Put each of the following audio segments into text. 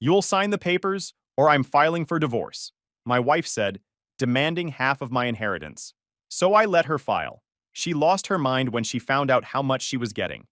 "You'll sign the papers, or I'm filing for divorce," my wife said, demanding half of my inheritance. So I let her file. She lost her mind when she found out how much she was getting.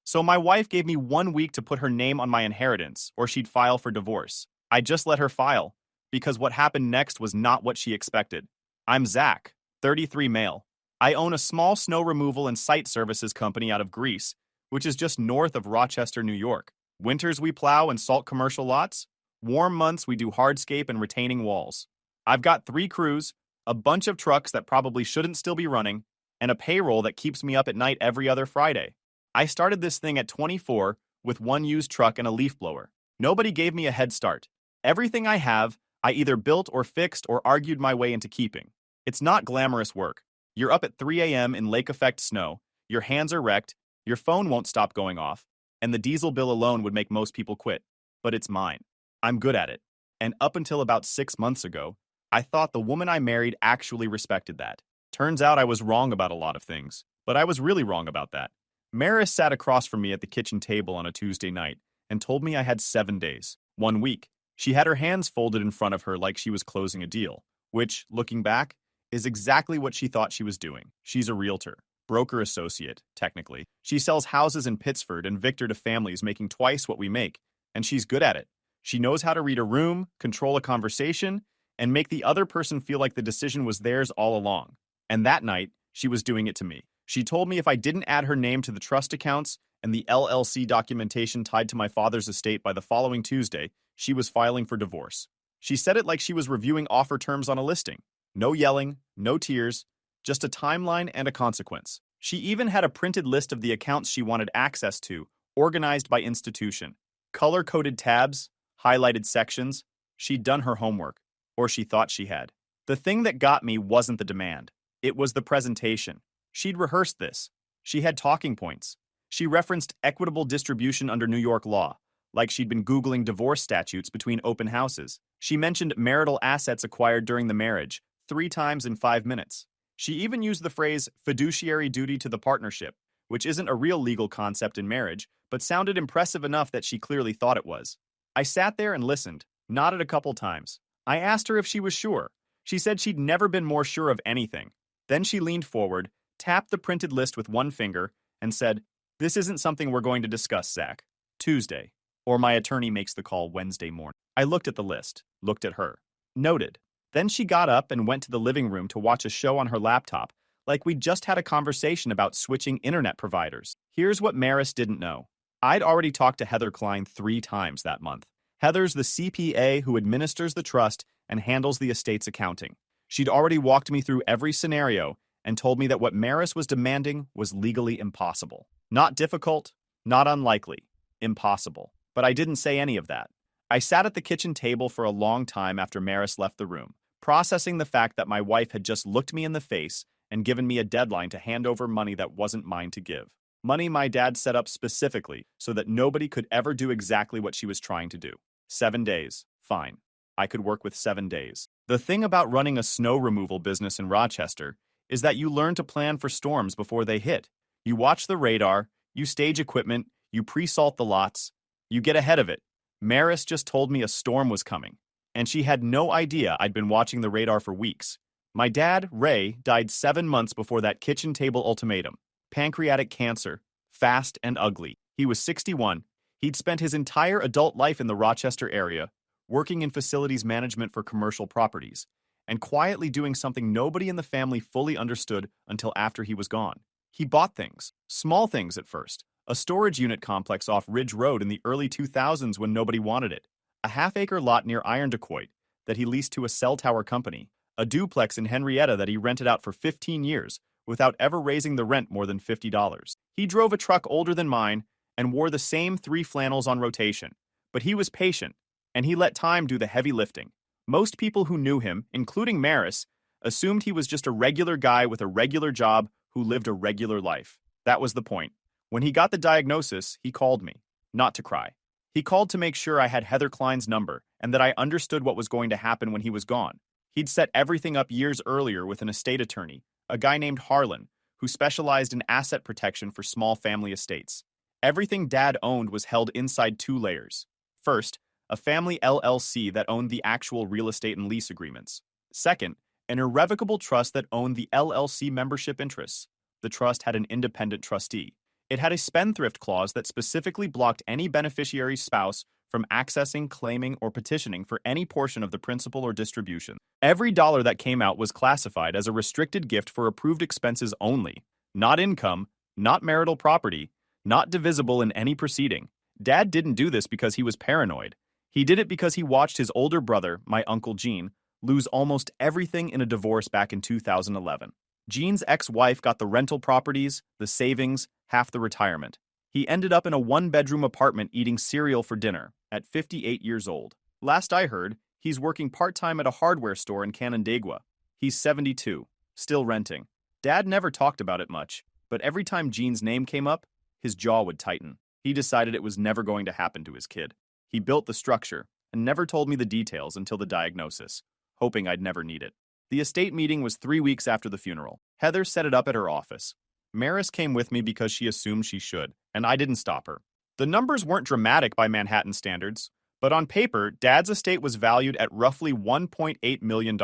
So my wife gave me 1 week to put her name on my inheritance, or she'd file for divorce. I just let her file, because what happened next was not what she expected. I'm Zach, 33 male. I own a small snow removal and site services company out of Greece, which is just north of Rochester, New York. Winters we plow and salt commercial lots. Warm months we do hardscape and retaining walls. I've got 3 crews, a bunch of trucks that probably shouldn't still be running, and a payroll that keeps me up at night every other Friday. I started this thing at 24 with 1 used truck and a leaf blower. Nobody gave me a head start. Everything I have, I either built or fixed or argued my way into keeping. It's not glamorous work. You're up at 3 a.m. in lake effect snow, your hands are wrecked, your phone won't stop going off, and the diesel bill alone would make most people quit. But it's mine. I'm good at it. And up until about 6 months ago, I thought the woman I married actually respected that. Turns out I was wrong about a lot of things, but I was really wrong about that. Maris sat across from me at the kitchen table on a Tuesday night and told me I had 7 days, 1 week. She had her hands folded in front of her like she was closing a deal, which, looking back, is exactly what she thought she was doing. She's a realtor, broker associate, technically. She sells houses in Pittsford and Victor to families making twice what we make, and she's good at it. She knows how to read a room, control a conversation, and make the other person feel like the decision was theirs all along. And that night, she was doing it to me. She told me if I didn't add her name to the trust accounts and the LLC documentation tied to my father's estate by the following Tuesday, she was filing for divorce. She said it like she was reviewing offer terms on a listing. No yelling, no tears, just a timeline and a consequence. She even had a printed list of the accounts she wanted access to, organized by institution. Color-coded tabs, highlighted sections. She'd done her homework, or she thought she had. The thing that got me wasn't the demand. It was the presentation. She'd rehearsed this. She had talking points. She referenced equitable distribution under New York law, like she'd been Googling divorce statutes between open houses. She mentioned marital assets acquired during the marriage 3 times in 5 minutes. She even used the phrase fiduciary duty to the partnership, which isn't a real legal concept in marriage, but sounded impressive enough that she clearly thought it was. I sat there and listened, nodded a couple times. I asked her if she was sure. She said she'd never been more sure of anything. Then she leaned forward, tapped the printed list with 1 finger, and said, "This isn't something we're going to discuss, Zach. Tuesday. Or my attorney makes the call Wednesday morning." I looked at the list, looked at her. Noted. Then she got up and went to the living room to watch a show on her laptop, like we'd just had a conversation about switching internet providers. Here's what Maris didn't know. I'd already talked to Heather Klein 3 times that month. Heather's the CPA who administers the trust and handles the estate's accounting. She'd already walked me through every scenario and told me that what Maris was demanding was legally impossible. Not difficult, not unlikely, impossible. But I didn't say any of that. I sat at the kitchen table for a long time after Maris left the room, processing the fact that my wife had just looked me in the face and given me a deadline to hand over money that wasn't mine to give. Money my dad set up specifically so that nobody could ever do exactly what she was trying to do. 7 days. Fine. I could work with 7 days. The thing about running a snow removal business in Rochester is that you learn to plan for storms before they hit. You watch the radar, you stage equipment, you pre-salt the lots, you get ahead of it. Maris just told me a storm was coming, and she had no idea I'd been watching the radar for weeks. My dad, Ray, died 7 months before that kitchen table ultimatum. Pancreatic cancer, fast and ugly. He was 61. He'd spent his entire adult life in the Rochester area, working in facilities management for commercial properties, and quietly doing something nobody in the family fully understood until after he was gone. He bought things, small things at first, a storage unit complex off Ridge Road in the early 2000s when nobody wanted it, a half-acre lot near Irondequoit that he leased to a cell tower company, a duplex in Henrietta that he rented out for 15 years without ever raising the rent more than $50. He drove a truck older than mine and wore the same 3 flannels on rotation, but he was patient, and he let time do the heavy lifting. Most people who knew him, including Maris, assumed he was just a regular guy with a regular job who lived a regular life. That was the point. When he got the diagnosis, he called me, not to cry. He called to make sure I had Heather Klein's number and that I understood what was going to happen when he was gone. He'd set everything up years earlier with an estate attorney, a guy named Harlan, who specialized in asset protection for small family estates. Everything Dad owned was held inside 2 layers. First, a family LLC that owned the actual real estate and lease agreements. Second, an irrevocable trust that owned the LLC membership interests. The trust had an independent trustee. It had a spendthrift clause that specifically blocked any beneficiary's spouse from accessing, claiming, or petitioning for any portion of the principal or distribution. Every dollar that came out was classified as a restricted gift for approved expenses only, not income, not marital property, not divisible in any proceeding. Dad didn't do this because he was paranoid. He did it because he watched his older brother, my Uncle Gene, lose almost everything in a divorce back in 2011. Gene's ex-wife got the rental properties, the savings, half the retirement. He ended up in a one-bedroom apartment eating cereal for dinner at 58 years old. Last I heard, he's working part-time at a hardware store in Canandaigua. He's 72, still renting. Dad never talked about it much, but every time Gene's name came up, his jaw would tighten. He decided it was never going to happen to his kid. He built the structure and never told me the details until the diagnosis, hoping I'd never need it. The estate meeting was 3 weeks after the funeral. Heather set it up at her office. Maris came with me because she assumed she should, and I didn't stop her. The numbers weren't dramatic by Manhattan standards, but on paper, Dad's estate was valued at roughly $1.8 million,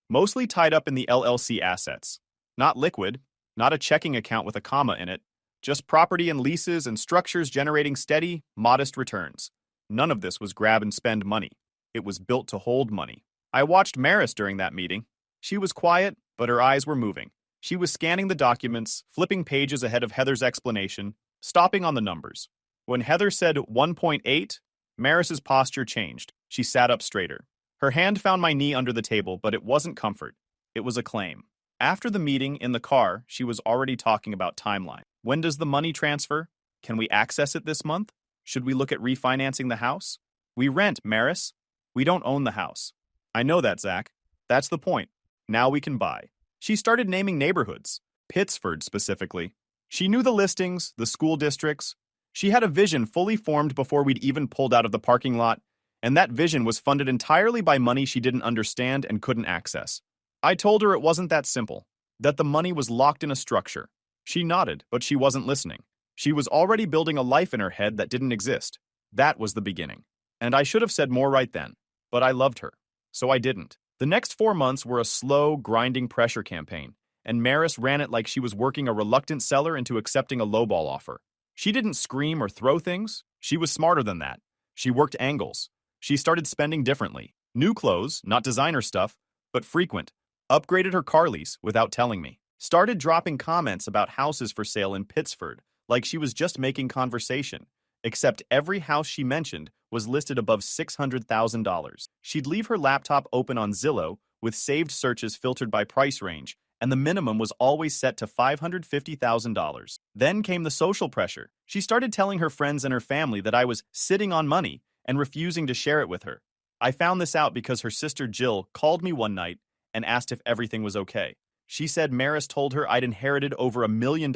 mostly tied up in the LLC assets. Not liquid, not a checking account with a comma in it, just property and leases and structures generating steady, modest returns. None of this was grab and spend money. It was built to hold money. I watched Maris during that meeting. She was quiet, but her eyes were moving. She was scanning the documents, flipping pages ahead of Heather's explanation, stopping on the numbers. When Heather said 1.8, Maris's posture changed. She sat up straighter. Her hand found my knee under the table, but it wasn't comfort. It was acclaim. After the meeting, in the car, she was already talking about timeline. When does the money transfer? Can we access it this month? Should we look at refinancing the house? We rent, Maris. We don't own the house. I know that, Zach. That's the point. Now we can buy. She started naming neighborhoods, Pittsford specifically. She knew the listings, the school districts. She had a vision fully formed before we'd even pulled out of the parking lot, and that vision was funded entirely by money she didn't understand and couldn't access. I told her it wasn't that simple, that the money was locked in a structure. She nodded, but she wasn't listening. She was already building a life in her head that didn't exist. That was the beginning. And I should have said more right then, but I loved her, so I didn't. The next 4 months were a slow, grinding pressure campaign, and Maris ran it like she was working a reluctant seller into accepting a lowball offer. She didn't scream or throw things. She was smarter than that. She worked angles. She started spending differently. New clothes, not designer stuff, but frequent. Upgraded her car lease without telling me. Started dropping comments about houses for sale in Pittsford, like she was just making conversation. Except every house she mentioned was listed above $600,000. She'd leave her laptop open on Zillow with saved searches filtered by price range, and the minimum was always set to $550,000. Then came the social pressure. She started telling her friends and her family that I was sitting on money and refusing to share it with her. I found this out because her sister Jill called me one night and asked if everything was okay. She said Maris told her I'd inherited over $1 million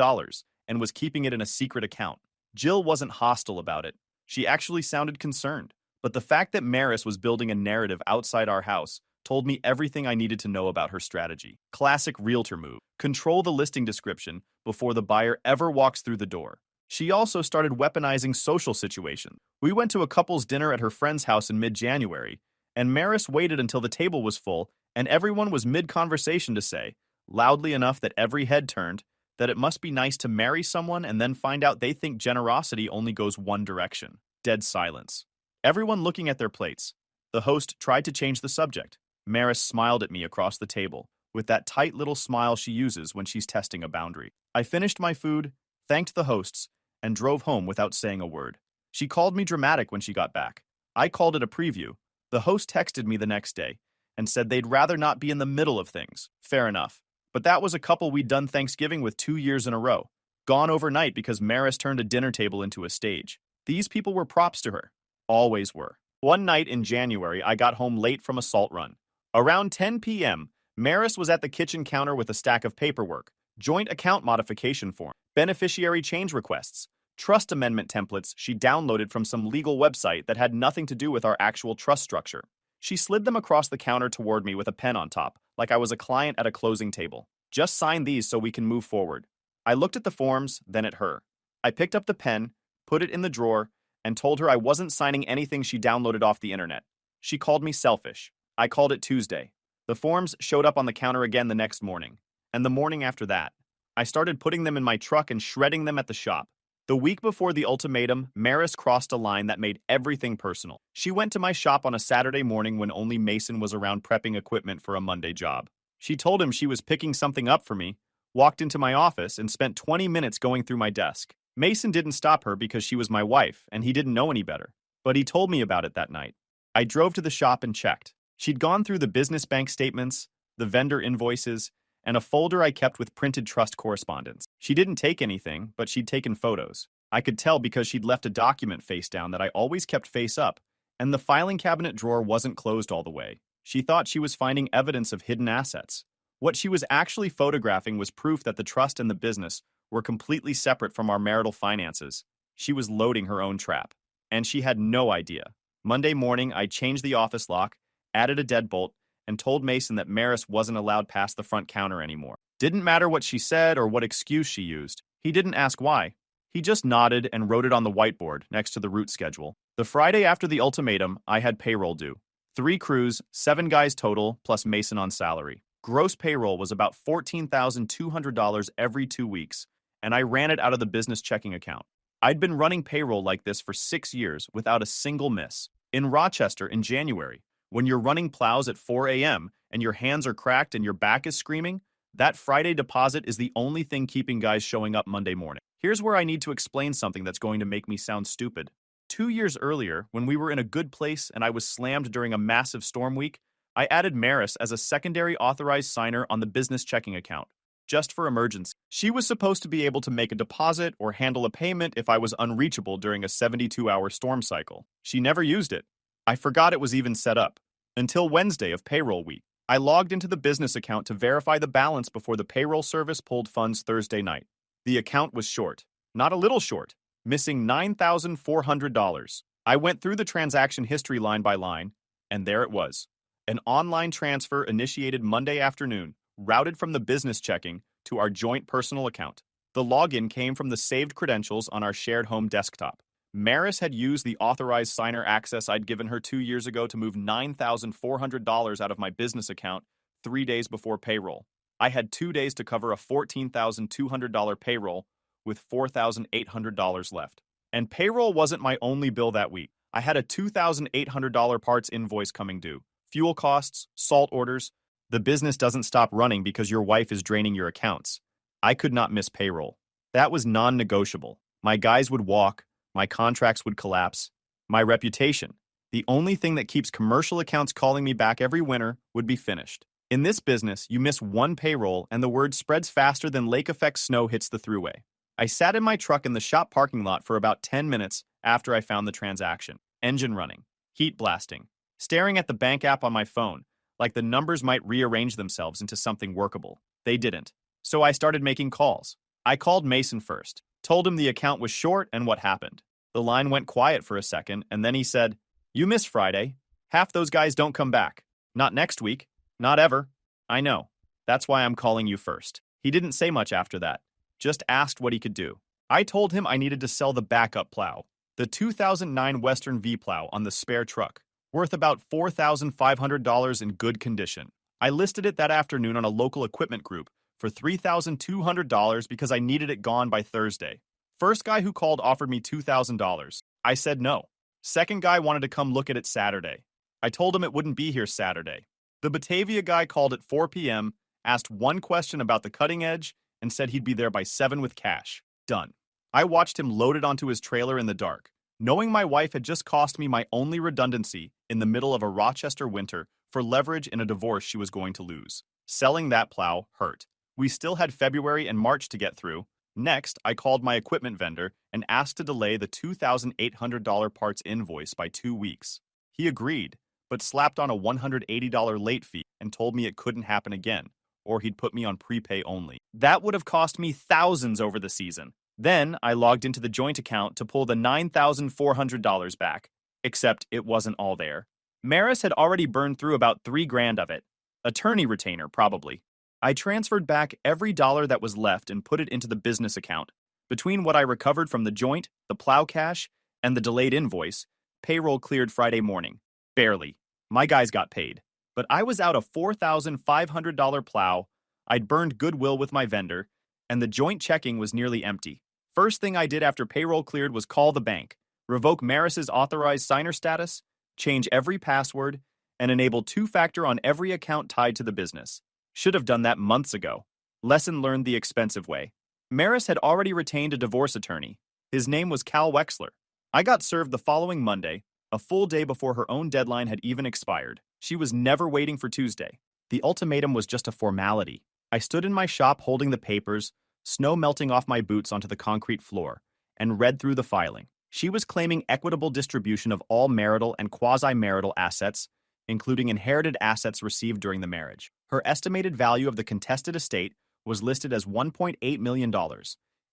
and was keeping it in a secret account. Jill wasn't hostile about it. She actually sounded concerned. But the fact that Maris was building a narrative outside our house told me everything I needed to know about her strategy. Classic realtor move. Control the listing description before the buyer ever walks through the door. She also started weaponizing social situations. We went to a couple's dinner at her friend's house in mid-January, and Maris waited until the table was full and everyone was mid-conversation to say, loudly enough that every head turned, that it must be nice to marry someone and then find out they think generosity only goes one direction. Dead silence. Everyone looking at their plates. The host tried to change the subject. Maris smiled at me across the table, with that tight little smile she uses when she's testing a boundary. I finished my food, thanked the hosts, and drove home without saying a word. She called me dramatic when she got back. I called it a preview. The host texted me the next day and said they'd rather not be in the middle of things. Fair enough. But that was a couple we'd done Thanksgiving with 2 years in a row. Gone overnight because Maris turned a dinner table into a stage. These people were props to her. Always were. One night in January, I got home late from a salt run. Around 10 p.m., Maris was at the kitchen counter with a stack of paperwork, joint account modification form, beneficiary change requests, trust amendment templates she downloaded from some legal website that had nothing to do with our actual trust structure. She slid them across the counter toward me with a pen on top, like I was a client at a closing table. Just sign these so we can move forward. I looked at the forms, then at her. I picked up the pen, put it in the drawer, and told her I wasn't signing anything she downloaded off the internet. She called me selfish. I called it Tuesday. The forms showed up on the counter again the next morning, and the morning after that. I started putting them in my truck and shredding them at the shop. The week before the ultimatum, Maris crossed a line that made everything personal. She went to my shop on a Saturday morning when only Mason was around prepping equipment for a Monday job. She told him she was picking something up for me, walked into my office, and spent 20 minutes going through my desk. Mason didn't stop her because she was my wife, and he didn't know any better. But he told me about it that night. I drove to the shop and checked. She'd gone through the business bank statements, the vendor invoices, and a folder I kept with printed trust correspondence. She didn't take anything, but she'd taken photos. I could tell because she'd left a document face down that I always kept face up, and the filing cabinet drawer wasn't closed all the way. She thought she was finding evidence of hidden assets. What she was actually photographing was proof that the trust and the business were completely separate from our marital finances. She was loading her own trap, and she had no idea. Monday morning, I changed the office lock, added a deadbolt, and told Mason that Maris wasn't allowed past the front counter anymore. Didn't matter what she said or what excuse she used. He didn't ask why. He just nodded and wrote it on the whiteboard next to the route schedule. The Friday after the ultimatum, I had payroll due. 3 crews, 7 guys total, plus Mason on salary. Gross payroll was about $14,200 every 2 weeks, and I ran it out of the business checking account. I'd been running payroll like this for 6 years without a single miss. In Rochester in January, when you're running plows at 4 a.m. and your hands are cracked and your back is screaming, that Friday deposit is the only thing keeping guys showing up Monday morning. Here's where I need to explain something that's going to make me sound stupid. 2 years earlier, when we were in a good place and I was slammed during a massive storm week, I added Maris as a secondary authorized signer on the business checking account, just for emergency. She was supposed to be able to make a deposit or handle a payment if I was unreachable during a 72-hour storm cycle. She never used it. I forgot it was even set up. Until Wednesday of payroll week, I logged into the business account to verify the balance before the payroll service pulled funds Thursday night. The account was short, not a little short, missing $9,400. I went through the transaction history line by line, and there it was. An online transfer initiated Monday afternoon, routed from the business checking to our joint personal account. The login came from the saved credentials on our shared home desktop. Maris had used the authorized signer access I'd given her 2 years ago to move $9,400 out of my business account 3 days before payroll. I had 2 days to cover a $14,200 payroll with $4,800 left. And payroll wasn't my only bill that week. I had a $2,800 parts invoice coming due. Fuel costs, salt orders. The business doesn't stop running because your wife is draining your accounts. I could not miss payroll. That was non-negotiable. My guys would walk. My contracts would collapse. My reputation, the only thing that keeps commercial accounts calling me back every winter, would be finished. In this business, you miss one payroll and the word spreads faster than lake effect snow hits the thruway. I sat in my truck in the shop parking lot for about 10 minutes after I found the transaction. Engine running, heat blasting, staring at the bank app on my phone, like the numbers might rearrange themselves into something workable. They didn't. So I started making calls. I called Mason first. Told him the account was short and what happened. The line went quiet for a second, and then he said, "You missed Friday. Half those guys don't come back. Not next week. Not ever." I know. That's why I'm calling you first. He didn't say much after that. Just asked what he could do. I told him I needed to sell the backup plow, the 2009 Western V-plow on the spare truck, worth about $4,500 in good condition. I listed it that afternoon on a local equipment group for $3,200 because I needed it gone by Thursday. First guy who called offered me $2,000. I said no. Second guy wanted to come look at it Saturday. I told him it wouldn't be here Saturday. The Batavia guy called at 4 p.m., asked one question about the cutting edge, and said he'd be there by 7 with cash. Done. I watched him load it onto his trailer in the dark, knowing my wife had just cost me my only redundancy in the middle of a Rochester winter for leverage in a divorce she was going to lose. Selling that plow hurt. We still had February and March to get through. Next, I called my equipment vendor and asked to delay the $2,800 parts invoice by 2 weeks. He agreed, but slapped on a $180 late fee and told me it couldn't happen again, or he'd put me on prepay only. That would have cost me thousands over the season. Then I logged into the joint account to pull the $9,400 back, except it wasn't all there. Maris had already burned through about $3,000 of it. Attorney retainer, probably. I transferred back every dollar that was left and put it into the business account. Between what I recovered from the joint, the plow cash, And the delayed invoice, payroll cleared Friday morning. Barely. My guys got paid. But I was out a $4,500 plow, I'd burned goodwill with my vendor, and the joint checking was nearly empty. First thing I did after payroll cleared was call the bank, revoke Maris's authorized signer status, change every password, and enable two-factor on every account tied to the business. Should have done that months ago. Lesson learned the expensive way. Maris had already retained a divorce attorney. His name was Cal Wexler. I got served the following Monday, a full day before her own deadline had even expired. She was never waiting for Tuesday. The ultimatum was just a formality. I stood in my shop holding the papers, snow melting off my boots onto the concrete floor, and read through the filing. She was claiming equitable distribution of all marital and quasi-marital assets, including inherited assets received during the marriage. Her estimated value of the contested estate was listed as $1.8 million,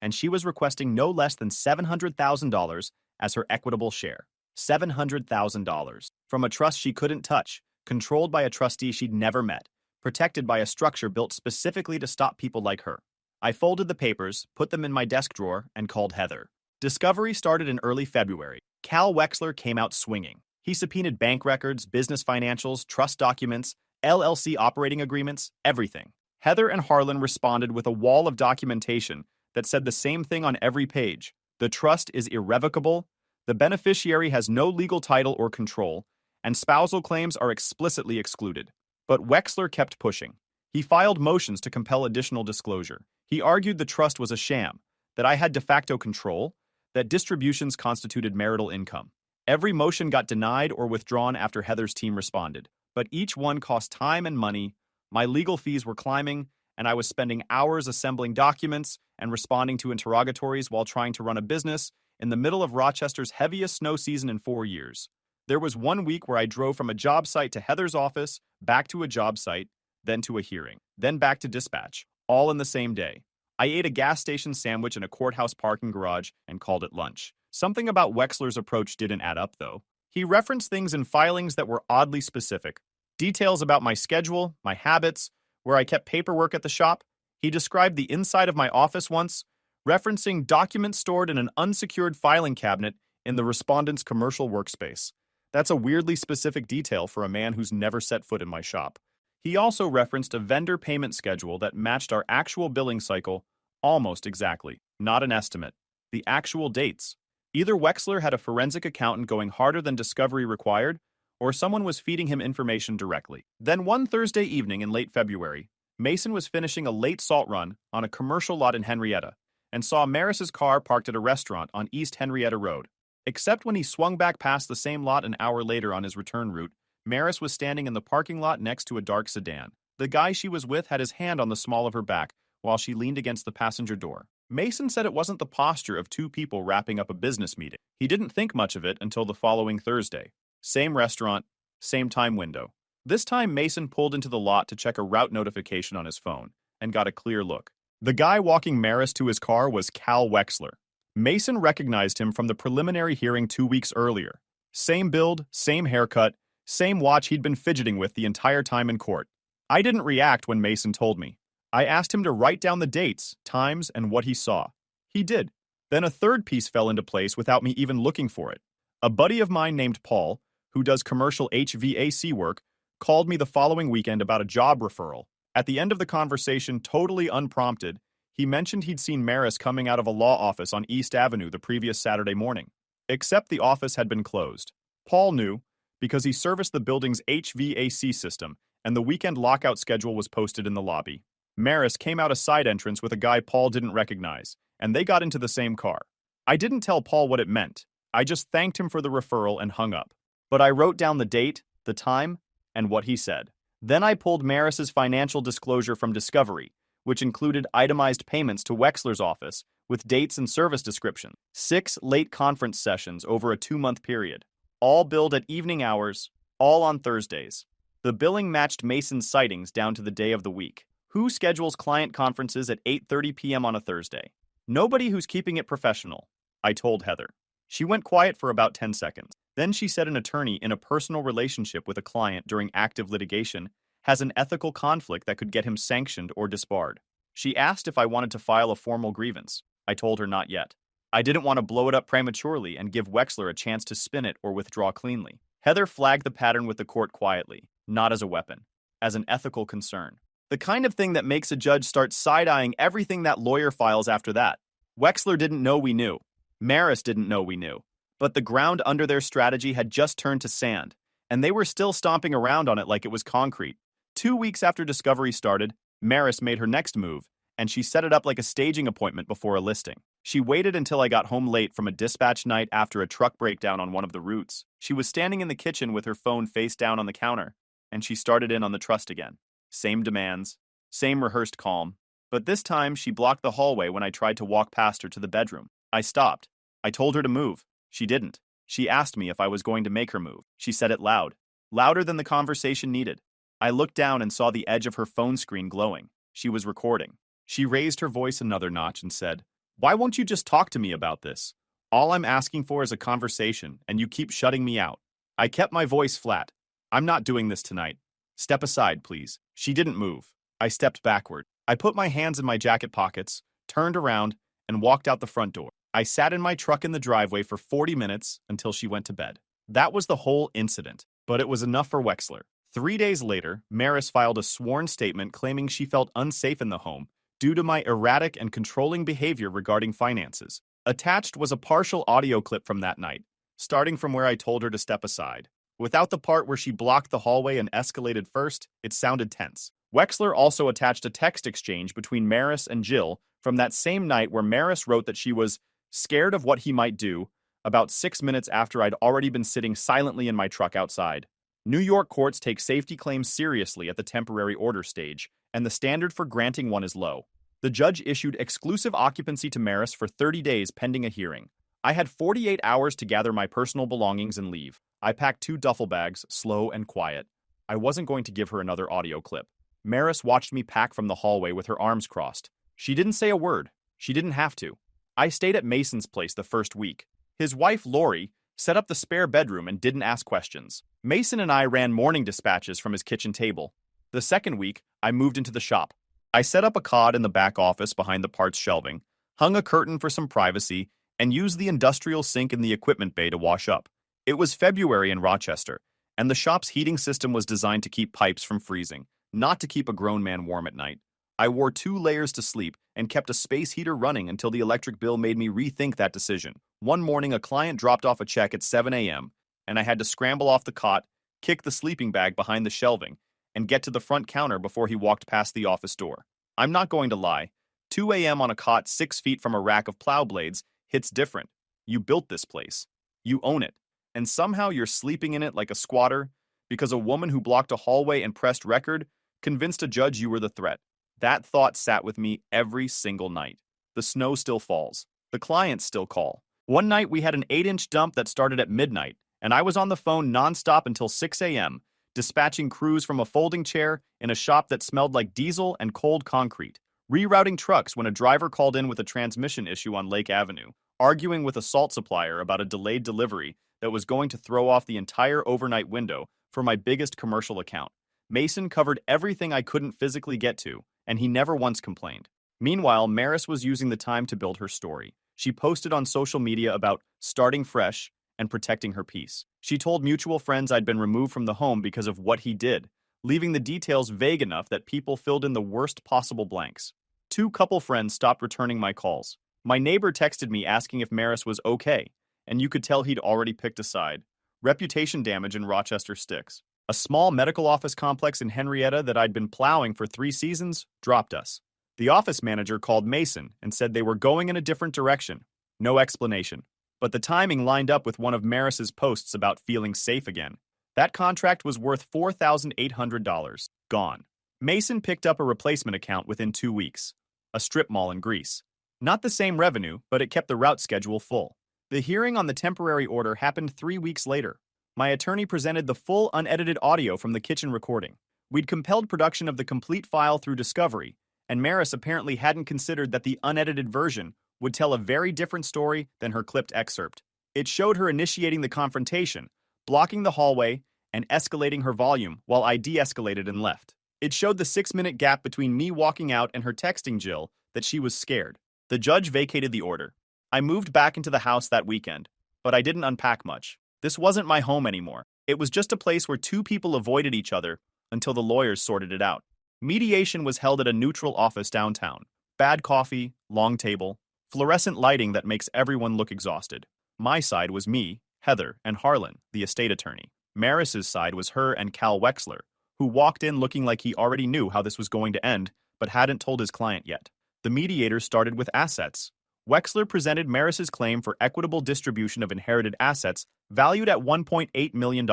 and she was requesting no less than $700,000 as her equitable share. $700,000 from a trust she couldn't touch, controlled by a trustee she'd never met, protected by a structure built specifically to stop people like her. I folded the papers, put them in my desk drawer, and called Heather. Discovery started in early February. Cal Wexler came out swinging. He subpoenaed bank records, business financials, trust documents, LLC operating agreements, everything. Heather and Harlan responded with a wall of documentation that said the same thing on every page. The trust is irrevocable, the beneficiary has no legal title or control, and spousal claims are explicitly excluded. But Wexler kept pushing. He filed motions to compel additional disclosure. He argued the trust was a sham, that I had de facto control, that distributions constituted marital income. Every motion got denied or withdrawn after Heather's team responded, but each one cost time and money. My legal fees were climbing, and I was spending hours assembling documents and responding to interrogatories while trying to run a business in the middle of Rochester's heaviest snow season in 4 years. There was 1 week where I drove from a job site to Heather's office, back to a job site, then to a hearing, then back to dispatch, all in the same day. I ate a gas station sandwich in a courthouse parking garage and called it lunch. Something about Wexler's approach didn't add up, though. He referenced things in filings that were oddly specific. Details about my schedule, my habits, where I kept paperwork at the shop. He described the inside of my office once, referencing documents stored in an unsecured filing cabinet in the respondent's commercial workspace. That's a weirdly specific detail for a man who's never set foot in my shop. He also referenced a vendor payment schedule that matched our actual billing cycle almost exactly. Not an estimate. The actual dates. Either Wexler had a forensic accountant going harder than Discovery required, or someone was feeding him information directly. Then one Thursday evening in late February, Mason was finishing a late salt run on a commercial lot in Henrietta and saw Maris's car parked at a restaurant on East Henrietta Road. Except when he swung back past the same lot an hour later on his return route, Maris was standing in the parking lot next to a dark sedan. The guy she was with had his hand on the small of her back while she leaned against the passenger door. Mason said it wasn't the posture of two people wrapping up a business meeting. He didn't think much of it until the following Thursday. Same restaurant, same time window. This time Mason pulled into the lot to check a route notification on his phone and got a clear look. The guy walking Maris to his car was Cal Wexler. Mason recognized him from the preliminary hearing 2 weeks earlier. Same build, same haircut, same watch he'd been fidgeting with the entire time in court. I didn't react when Mason told me. I asked him to write down the dates, times, and what he saw. He did. Then a third piece fell into place without me even looking for it. A buddy of mine named Paul, who does commercial HVAC work, called me the following weekend about a job referral. At the end of the conversation, totally unprompted, he mentioned he'd seen Maris coming out of a law office on East Avenue the previous Saturday morning. Except the office had been closed. Paul knew, because he serviced the building's HVAC system, and the weekend lockout schedule was posted in the lobby. Maris came out a side entrance with a guy Paul didn't recognize, and they got into the same car. I didn't tell Paul what it meant. I just thanked him for the referral and hung up. But I wrote down the date, the time, and what he said. Then I pulled Maris's financial disclosure from Discovery, which included itemized payments to Wexler's office with dates and service description. 6 late conference sessions over a 2-month period, all billed at evening hours, all on Thursdays. The billing matched Mason's sightings down to the day of the week. Who schedules client conferences at 8:30 p.m. on a Thursday? Nobody who's keeping it professional, I told Heather. She went quiet for about 10 seconds. Then she said an attorney in a personal relationship with a client during active litigation has an ethical conflict that could get him sanctioned or disbarred. She asked if I wanted to file a formal grievance. I told her not yet. I didn't want to blow it up prematurely and give Wexler a chance to spin it or withdraw cleanly. Heather flagged the pattern with the court quietly, not as a weapon, as an ethical concern. The kind of thing that makes a judge start side-eyeing everything that lawyer files after that. Wexler didn't know we knew. Maris didn't know we knew. But the ground under their strategy had just turned to sand, and they were still stomping around on it like it was concrete. 2 weeks after discovery started, Maris made her next move, and she set it up like a staging appointment before a listing. She waited until I got home late from a dispatch night after a truck breakdown on one of the routes. She was standing in the kitchen with her phone face down on the counter, and she started in on the trust again. Same demands, same rehearsed calm. But this time, she blocked the hallway when I tried to walk past her to the bedroom. I stopped. I told her to move. She didn't. She asked me if I was going to make her move. She said it loud, louder than the conversation needed. I looked down and saw the edge of her phone screen glowing. She was recording. She raised her voice another notch and said, "Why won't you just talk to me about this? All I'm asking for is a conversation, and you keep shutting me out." I kept my voice flat. "I'm not doing this tonight. Step aside, please." She didn't move. I stepped backward. I put my hands in my jacket pockets, turned around, and walked out the front door. I sat in my truck in the driveway for 40 minutes until she went to bed. That was the whole incident, but it was enough for Wexler. 3 days later, Maris filed a sworn statement claiming she felt unsafe in the home due to my erratic and controlling behavior regarding finances. Attached was a partial audio clip from that night, starting from where I told her to step aside. Without the part where she blocked the hallway and escalated first, it sounded tense. Wexler also attached a text exchange between Maris and Jill from that same night where Maris wrote that she was scared of what he might do, about 6 minutes after I'd already been sitting silently in my truck outside. New York courts take safety claims seriously at the temporary order stage, and the standard for granting one is low. The judge issued exclusive occupancy to Maris for 30 days pending a hearing. I had 48 hours to gather my personal belongings and leave. I packed 2 duffel bags, slow and quiet. I wasn't going to give her another audio clip. Maris watched me pack from the hallway with her arms crossed. She didn't say a word. She didn't have to. I stayed at Mason's place the first week. His wife, Lori, set up the spare bedroom and didn't ask questions. Mason and I ran morning dispatches from his kitchen table. The second week, I moved into the shop. I set up a cot in the back office behind the parts shelving, hung a curtain for some privacy, and used the industrial sink in the equipment bay to wash up. It was February in Rochester, and the shop's heating system was designed to keep pipes from freezing, not to keep a grown man warm at night. I wore 2 layers to sleep and kept a space heater running until the electric bill made me rethink that decision. One morning, a client dropped off a check at 7 a.m., and I had to scramble off the cot, kick the sleeping bag behind the shelving, and get to the front counter before he walked past the office door. I'm not going to lie. 2 a.m. on a cot 6 feet from a rack of plow blades hits different. You built this place. You own it. And somehow you're sleeping in it like a squatter because a woman who blocked a hallway and pressed record convinced a judge you were the threat. That thought sat with me every single night. The snow still falls. The clients still call. One night we had an 8-inch dump that started at midnight, and I was on the phone nonstop until 6 a.m., dispatching crews from a folding chair in a shop that smelled like diesel and cold concrete, rerouting trucks when a driver called in with a transmission issue on Lake Avenue, arguing with a salt supplier about a delayed delivery that was going to throw off the entire overnight window for my biggest commercial account. Mason covered everything I couldn't physically get to, and he never once complained. Meanwhile, Maris was using the time to build her story. She posted on social media about starting fresh and protecting her peace. She told mutual friends I'd been removed from the home because of what he did, leaving the details vague enough that people filled in the worst possible blanks. 2 couple friends stopped returning my calls. My neighbor texted me asking if Maris was okay, and you could tell he'd already picked a side. Reputation damage in Rochester sticks. A small medical office complex in Henrietta that I'd been plowing for 3 seasons dropped us. The office manager called Mason and said they were going in a different direction. No explanation. But the timing lined up with one of Maris's posts about feeling safe again. That contract was worth $4,800. Gone. Mason picked up a replacement account within 2 weeks. A strip mall in Greece. Not the same revenue, but it kept the route schedule full. The hearing on the temporary order happened 3 weeks later. My attorney presented the full unedited audio from the kitchen recording. We'd compelled production of the complete file through discovery, and Maris apparently hadn't considered that the unedited version would tell a very different story than her clipped excerpt. It showed her initiating the confrontation, blocking the hallway, and escalating her volume while I de-escalated and left. It showed the 6-minute gap between me walking out and her texting Jill that she was scared. The judge vacated the order. I moved back into the house that weekend, but I didn't unpack much. This wasn't my home anymore. It was just a place where two people avoided each other until the lawyers sorted it out. Mediation was held at a neutral office downtown. Bad coffee, long table, fluorescent lighting that makes everyone look exhausted. My side was me, Heather, and Harlan, the estate attorney. Maris's side was her and Cal Wexler, who walked in looking like he already knew how this was going to end, but hadn't told his client yet. The mediator started with assets. Wexler presented Maris's claim for equitable distribution of inherited assets valued at $1.8 million.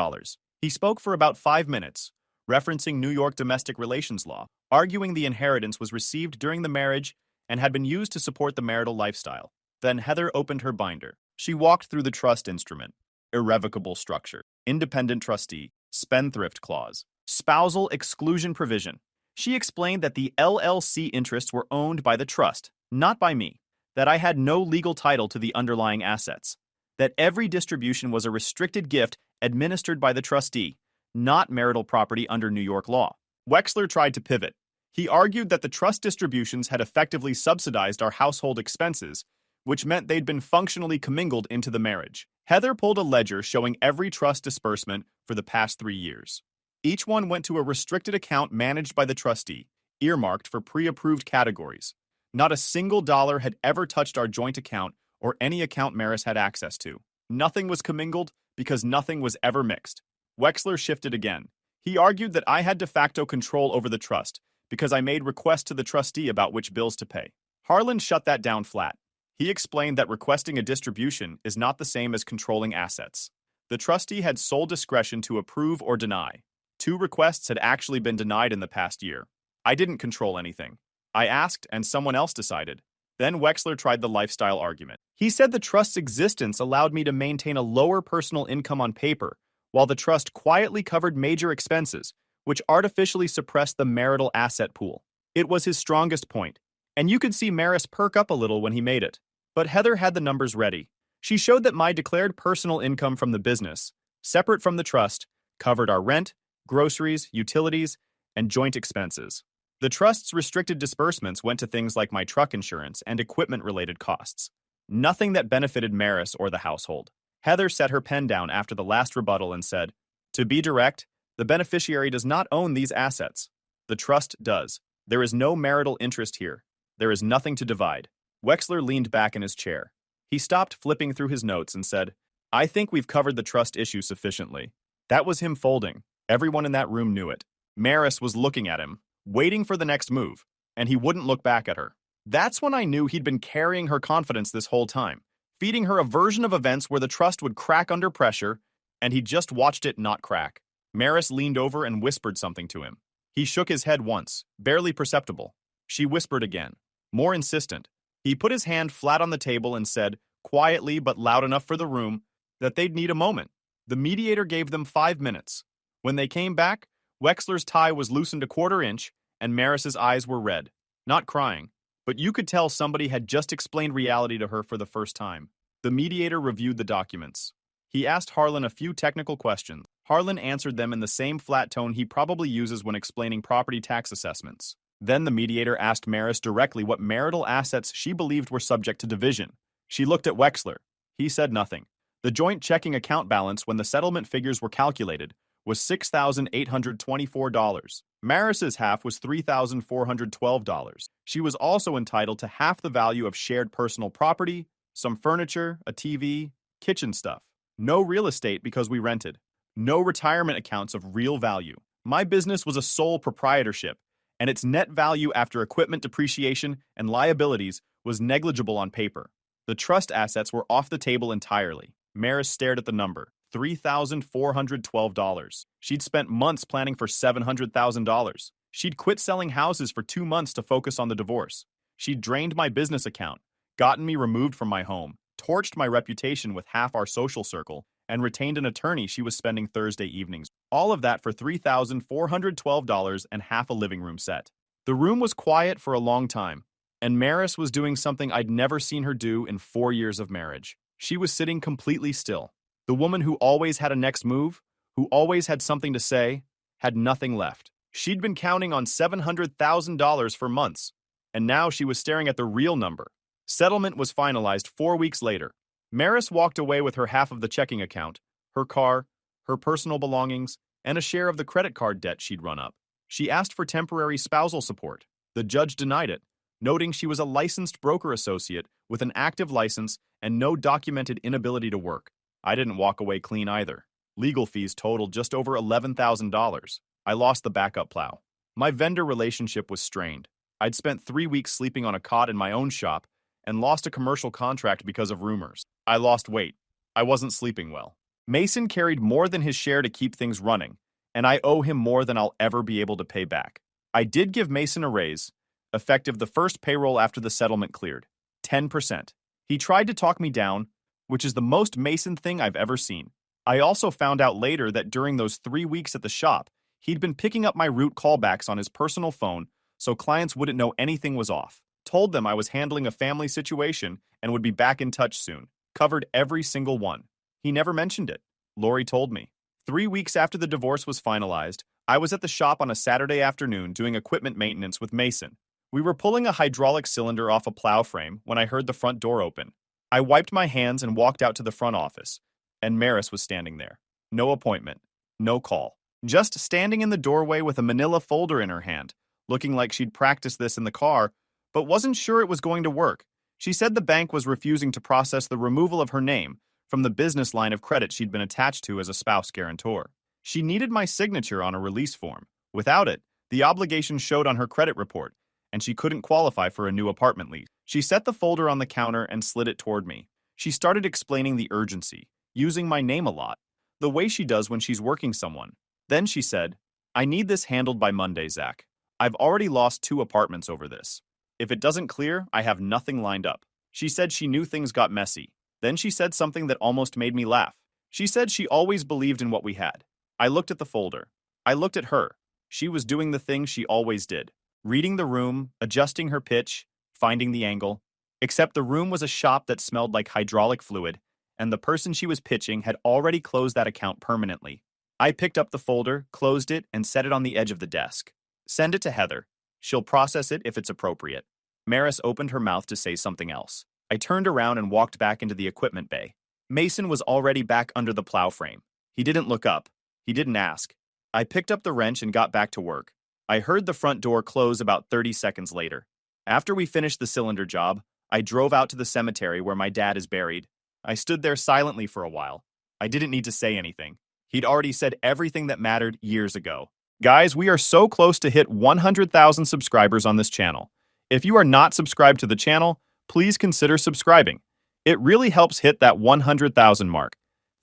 He spoke for about 5 minutes, referencing New York domestic relations law, arguing the inheritance was received during the marriage and had been used to support the marital lifestyle. Then Heather opened her binder. She walked through the trust instrument, irrevocable structure, independent trustee, spendthrift clause, spousal exclusion provision. She explained that the LLC interests were owned by the trust, not by me, that I had no legal title to the underlying assets, that every distribution was a restricted gift administered by the trustee, not marital property under New York law. Wexler tried to pivot. He argued that the trust distributions had effectively subsidized our household expenses, which meant they'd been functionally commingled into the marriage. Heather pulled a ledger showing every trust disbursement for the past 3 years. Each one went to a restricted account managed by the trustee, earmarked for pre-approved categories. Not a single dollar had ever touched our joint account or any account Maris had access to. Nothing was commingled because nothing was ever mixed. Wexler shifted again. He argued that I had de facto control over the trust because I made requests to the trustee about which bills to pay. Harlan shut that down flat. He explained that requesting a distribution is not the same as controlling assets. The trustee had sole discretion to approve or deny. 2 requests had actually been denied in the past year. I didn't control anything. I asked and someone else decided. Then Wexler tried the lifestyle argument. He said the trust's existence allowed me to maintain a lower personal income on paper, while the trust quietly covered major expenses, which artificially suppressed the marital asset pool. It was his strongest point, and you could see Maris perk up a little when he made it. But Heather had the numbers ready. She showed that my declared personal income from the business, separate from the trust, covered our rent, groceries, utilities, and joint expenses. The trust's restricted disbursements went to things like my truck insurance and equipment-related costs. Nothing that benefited Maris or the household. Heather set her pen down after the last rebuttal and said, "To be direct, the beneficiary does not own these assets. The trust does. There is no marital interest here. There is nothing to divide." Wexler leaned back in his chair. He stopped flipping through his notes and said, "I think we've covered the trust issue sufficiently." That was him folding. Everyone in that room knew it. Maris was looking at him, waiting for the next move, and he wouldn't look back at her. That's when I knew he'd been carrying her confidence this whole time, feeding her a version of events where the trust would crack under pressure, and he just watched it not crack. Maris leaned over and whispered something to him. He shook his head once, barely perceptible. She whispered again, more insistent. He put his hand flat on the table and said, quietly but loud enough for the room, that they'd need a moment. The mediator gave them 5 minutes. When they came back, Wexler's tie was loosened a 1/4 inch, and Maris's eyes were red. Not crying, but you could tell somebody had just explained reality to her for the first time. The mediator reviewed the documents. He asked Harlan a few technical questions. Harlan answered them in the same flat tone he probably uses when explaining property tax assessments. Then the mediator asked Maris directly what marital assets she believed were subject to division. She looked at Wexler. He said nothing. The joint checking account balance when the settlement figures were calculated was $6,824. Maris's half was $3,412. She was also entitled to half the value of shared personal property, some furniture, a TV, kitchen stuff. No real estate because we rented. No retirement accounts of real value. My business was a sole proprietorship, and its net value after equipment depreciation and liabilities was negligible on paper. The trust assets were off the table entirely. Maris stared at the number, $3,412. She'd spent months planning for $700,000. She'd quit selling houses for 2 months to focus on the divorce. She'd drained my business account, gotten me removed from my home, torched my reputation with half our social circle, and retained an attorney she was spending Thursday evenings. All of that for $3,412 and half a living room set. The room was quiet for a long time, and Maris was doing something I'd never seen her do in 4 years of marriage. She was sitting completely still. The woman who always had a next move, who always had something to say, had nothing left. She'd been counting on $700,000 for months, and now she was staring at the real number, Settlement was finalized 4 weeks later. Maris walked away with her half of the checking account, her car, her personal belongings, and a share of the credit card debt she'd run up. She asked for temporary spousal support. The judge denied it, noting she was a licensed broker associate with an active license and no documented inability to work. I didn't walk away clean either. Legal fees totaled just over $11,000. I lost the backup plow. My vendor relationship was strained. I'd spent 3 weeks sleeping on a cot in my own shop and lost a commercial contract because of rumors. I lost weight. I wasn't sleeping well. Mason carried more than his share to keep things running, and I owe him more than I'll ever be able to pay back. I did give Mason a raise, effective the first payroll after the settlement cleared, 10%. He tried to talk me down, which is the most Mason thing I've ever seen. I also found out later that during those 3 weeks at the shop, he'd been picking up my route callbacks on his personal phone so clients wouldn't know anything was off. Told them I was handling a family situation and would be back in touch soon. Covered every single one. He never mentioned it. Lori told me. 3 weeks after the divorce was finalized, I was at the shop on a Saturday afternoon doing equipment maintenance with Mason. We were pulling a hydraulic cylinder off a plow frame when I heard the front door open. I wiped my hands and walked out to the front office, and Maris was standing there. No appointment, no call. Just standing in the doorway with a manila folder in her hand, looking like she'd practiced this in the car, but wasn't sure it was going to work. She said the bank was refusing to process the removal of her name from the business line of credit she'd been attached to as a spouse guarantor. She needed my signature on a release form. Without it, the obligation showed on her credit report, and she couldn't qualify for a new apartment lease. She set the folder on the counter and slid it toward me. She started explaining the urgency, using my name a lot, the way she does when she's working someone. Then she said, "I need this handled by Monday, Zach. I've already lost 2 apartments over this. If it doesn't clear, I have nothing lined up." She said she knew things got messy. Then she said something that almost made me laugh. She said she always believed in what we had. I looked at the folder. I looked at her. She was doing the thing she always did. Reading the room, adjusting her pitch, finding the angle. Except the room was a shop that smelled like hydraulic fluid, and the person she was pitching had already closed that account permanently. I picked up the folder, closed it, and set it on the edge of the desk. "Send it to Heather. She'll process it if it's appropriate." Maris opened her mouth to say something else. I turned around and walked back into the equipment bay. Mason was already back under the plow frame. He didn't look up. He didn't ask. I picked up the wrench and got back to work. I heard the front door close about 30 seconds later. After we finished the cylinder job, I drove out to the cemetery where my dad is buried. I stood there silently for a while. I didn't need to say anything. He'd already said everything that mattered years ago. Guys, we are so close to hit 100,000 subscribers on this channel. If you are not subscribed to the channel, please consider subscribing. It really helps hit that 100,000 mark.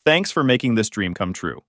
Thanks for making this dream come true.